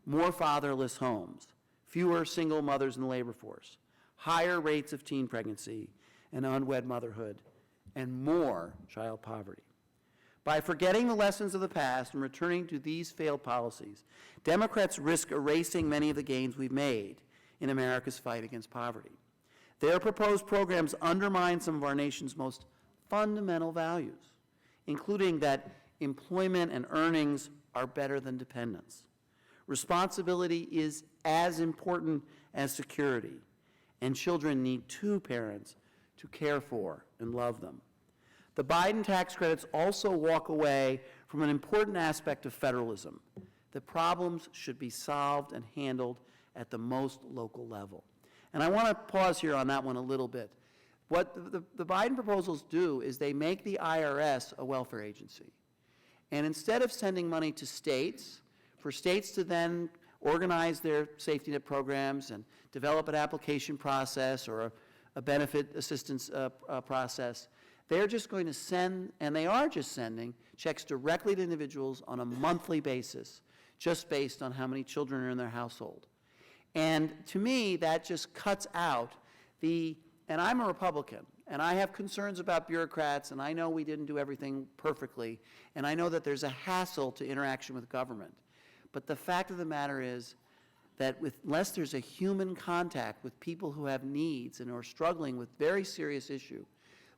More fatherless homes, fewer single mothers in the labor force, higher rates of teen pregnancy and unwed motherhood, and more child poverty. By forgetting the lessons of the past and returning to these failed policies, Democrats risk erasing many of the gains we've made in America's fight against poverty. Their proposed programs undermine some of our nation's most fundamental values, including that employment and earnings are better than dependence. Responsibility is as important as security, and children need two parents to care for and love them. The Biden tax credits also walk away from an important aspect of federalism. The problems should be solved and handled at the most local level. And I want to pause here on that one a little bit. What the Biden proposals do is they make the IRS a welfare agency. And instead of sending money to states, for states to then organize their safety net programs and develop an application process or a benefit assistance process, they're just going to send, and they are just sending, checks directly to individuals on a monthly basis, just based on how many children are in their household. And to me, that just cuts out and I'm a Republican, and I have concerns about bureaucrats, and I know we didn't do everything perfectly, and I know that there's a hassle to interaction with government. But the fact of the matter is that unless there's a human contact with people who have needs and are struggling with very serious issues,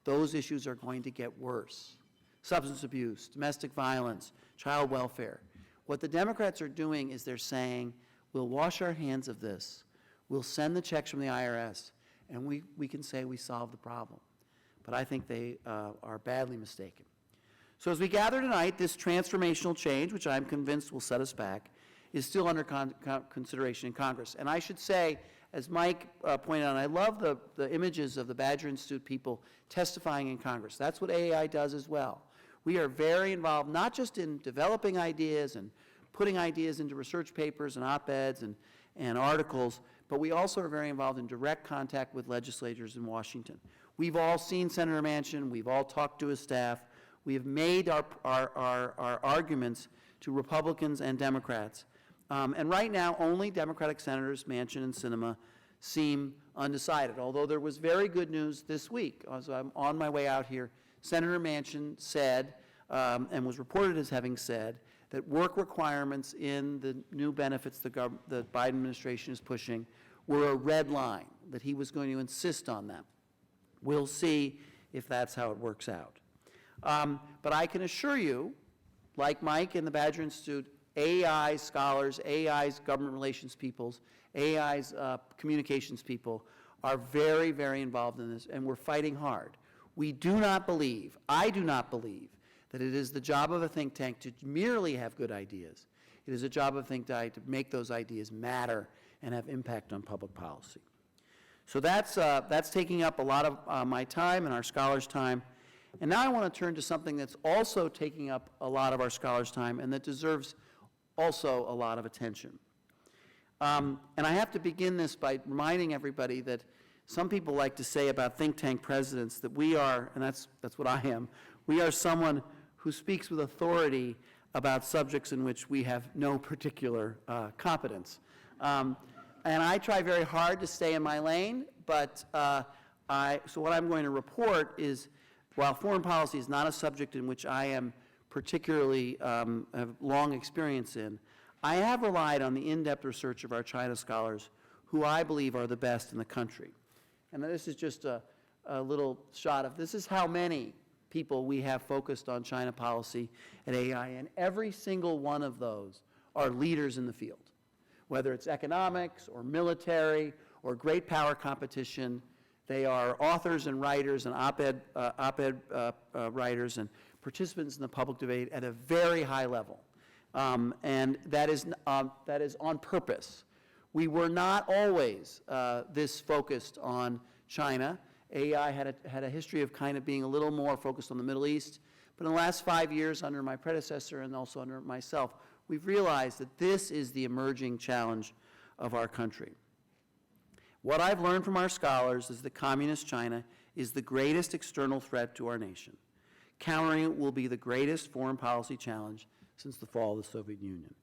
those issues are going to get worse. Substance abuse, domestic violence, child welfare. What the Democrats are doing is they're saying, we'll wash our hands of this, we'll send the checks from the IRS, and we can say we solved the problem. But I think they are badly mistaken. So as we gather tonight, this transformational change, which I'm convinced will set us back, is still under consideration in Congress. And I should say, as Mike pointed out, I love the images of the Badger Institute people testifying in Congress. That's what AAI does as well. We are very involved, not just in developing ideas and putting ideas into research papers and op-eds and articles, but we also are very involved in direct contact with legislators in Washington. We've all seen Senator Manchin. We've all talked to his staff. We have made our arguments to Republicans and Democrats. And right now, only Democratic Senators Manchin and Sinema seem undecided, although there was very good news this week. As I'm on my way out here, Senator Manchin said, and was reported as having said, that work requirements in the new benefits the Biden administration is pushing were a red line, that he was going to insist on them. We'll see if that's how it works out. But I can assure you, like Mike and the Badger Institute, AI's scholars, AI's government relations peoples, AI's communications people are very, very involved in this, and we're fighting hard. We do not believe, I do not believe, that it is the job of a think tank to merely have good ideas. It is a job of a think tank to make those ideas matter and have impact on public policy. So that's taking up a lot of my time and our scholars' time. And now I want to turn to something that's also taking up a lot of our scholars' time and that deserves also a lot of attention. And I have to begin this by reminding everybody that some people like to say about think tank presidents that we are, and that's what I am, we are someone who speaks with authority about subjects in which we have no particular competence. And I try very hard to stay in my lane, but so what I'm going to report is, while foreign policy is not a subject in which I am particularly have long experience in, I have relied on the in-depth research of our China scholars, who I believe are the best in the country. And this is just a little shot of, this is how many people we have focused on China policy at AI, and every single one of those are leaders in the field. whether it's economics or military or great power competition. They are authors and writers and op-ed writers and participants in the public debate at a very high level. And that is on purpose. We were not always this focused on China. AEI had a history of kind of being a little more focused on the Middle East. But in the last 5 years, under my predecessor and also under myself, we've realized that this is the emerging challenge of our country. What I've learned from our scholars is that communist China is the greatest external threat to our nation. Countering it will be the greatest foreign policy challenge since the fall of the Soviet Union.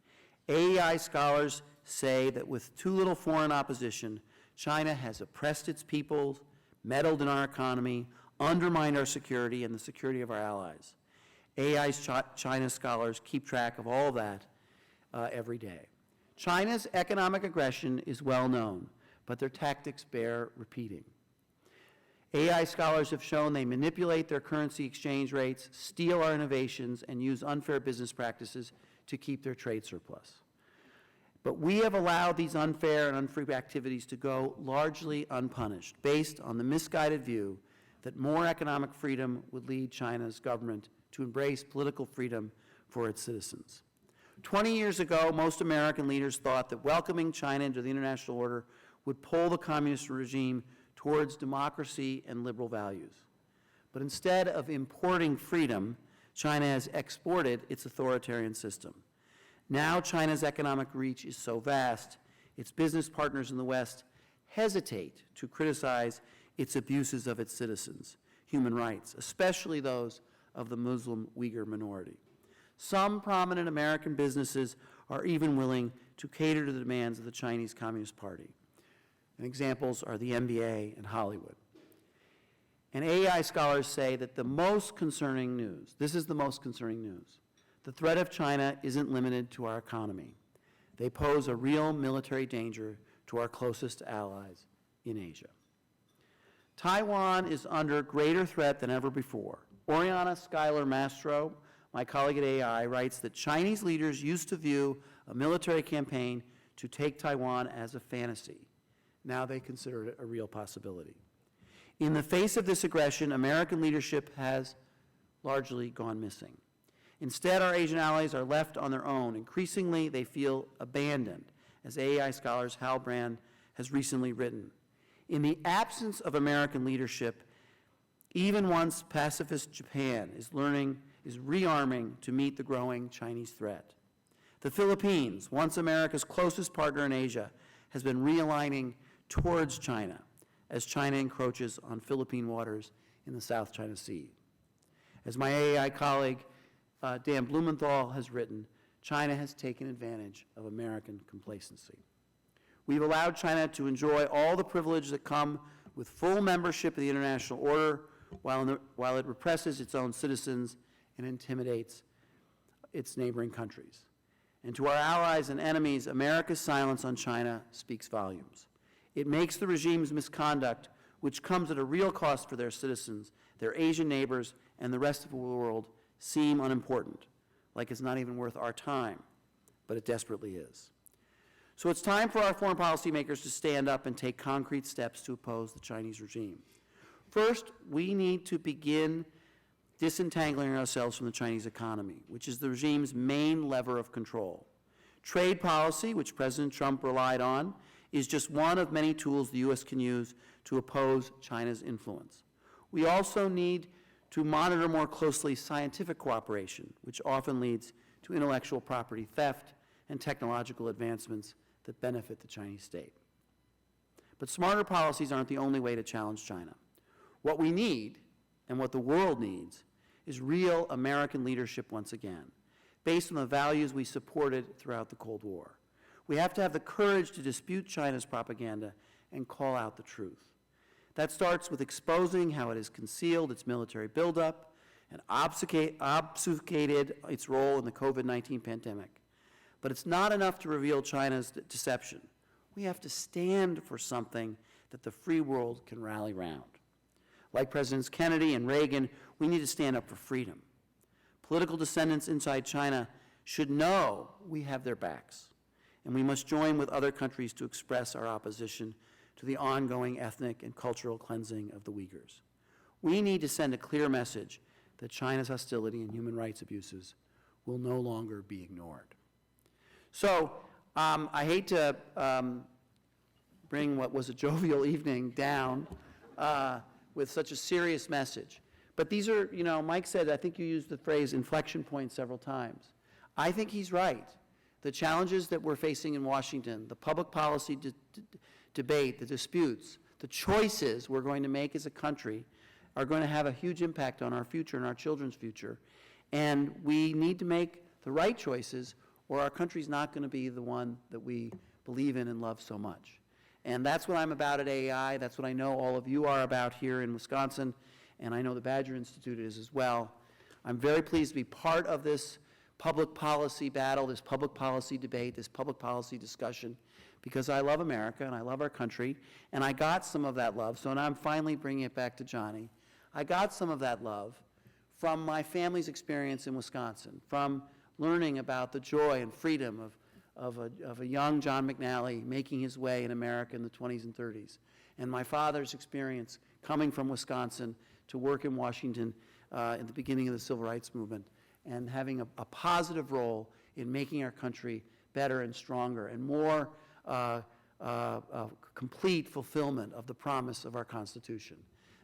AEI scholars say that with too little foreign opposition, China has oppressed its peoples, meddled in our economy, undermined our security and the security of our allies. AEI's China scholars keep track of all of that every day. China's economic aggression is well known, but their tactics bear repeating. AI scholars have shown they manipulate their currency exchange rates, steal our innovations, and use unfair business practices to keep their trade surplus. But we have allowed these unfair and unfree activities to go largely unpunished, based on the misguided view that more economic freedom would lead China's government to embrace political freedom for its citizens. 20 years ago, most American leaders thought that welcoming China into the international order would pull the communist regime towards democracy and liberal values. But instead of importing freedom, China has exported its authoritarian system. Now China's economic reach is so vast, its business partners in the West hesitate to criticize its abuses of its citizens, human rights, especially those of the Muslim Uyghur minority. Some prominent American businesses are even willing to cater to the demands of the Chinese Communist Party. And examples are the NBA and Hollywood. And AI scholars say that the most concerning news, this is the most concerning news, the threat of China isn't limited to our economy. They pose a real military danger to our closest allies in Asia. Taiwan is under greater threat than ever before. Oriana Schuyler Mastro, my colleague at AI, writes that Chinese leaders used to view a military campaign to take Taiwan as a fantasy. Now they consider it a real possibility. In the face of this aggression, American leadership has largely gone missing. Instead, our Asian allies are left on their own. Increasingly, they feel abandoned, as AEI scholars Hal Brand has recently written. In the absence of American leadership, even once pacifist Japan is rearming to meet the growing Chinese threat. The Philippines, once America's closest partner in Asia, has been realigning towards China as China encroaches on Philippine waters in the South China Sea. As my AEI colleague Dan Blumenthal has written, China has taken advantage of American complacency. We've allowed China to enjoy all the privileges that come with full membership of the international order while it represses its own citizens and intimidates its neighboring countries. And to our allies and enemies, America's silence on China speaks volumes. It makes the regime's misconduct, which comes at a real cost for their citizens, their Asian neighbors, and the rest of the world, seem unimportant, like it's not even worth our time, but it desperately is. So it's time for our foreign policy makers to stand up and take concrete steps to oppose the Chinese regime. First, we need to begin disentangling ourselves from the Chinese economy, which is the regime's main lever of control. Trade policy, which President Trump relied on, is just one of many tools the U.S. can use to oppose China's influence. We also need to monitor more closely scientific cooperation, which often leads to intellectual property theft and technological advancements that benefit the Chinese state. But smarter policies aren't the only way to challenge China. What we need, and what the world needs, is real American leadership once again, based on the values we supported throughout the Cold War. We have to have the courage to dispute China's propaganda and call out the truth. That starts with exposing how it has concealed its military buildup and obfuscated its role in the COVID-19 pandemic. But it's not enough to reveal China's deception. We have to stand for something that the free world can rally around. Like Presidents Kennedy and Reagan, we need to stand up for freedom. Political descendants inside China should know we have their backs. and we must join with other countries to express our opposition to the ongoing ethnic and cultural cleansing of the Uyghurs. We need to send a clear message that China's hostility and human rights abuses will no longer be ignored. So I hate to bring what was a jovial evening down with such a serious message. But these are, you know, Mike said, I think you used the phrase inflection point several times. I think he's right. The challenges that we're facing in Washington, the public policy debate, the disputes, the choices we're going to make as a country are going to have a huge impact on our future and our children's future. And we need to make the right choices, or our country's not going to be the one that we believe in and love so much. And that's what I'm about at AEI. That's what I know all of you are about here in Wisconsin, and I know the Badger Institute is as well. I'm very pleased to be part of this public policy battle, this public policy debate, this public policy discussion, because I love America and I love our country, and I got some of that love, so now I'm finally bringing it back to Johnny. I got some of that love from my family's experience in Wisconsin, from learning about the joy and freedom of a young John McNally making his way in America in the 20s and 30s, and my father's experience coming from Wisconsin to work in Washington in the beginning of the Civil Rights Movement, and having a positive role in making our country better and stronger and more complete fulfillment of the promise of our Constitution.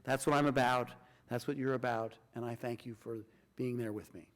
That's what I'm about, that's what you're about, and I thank you for being there with me.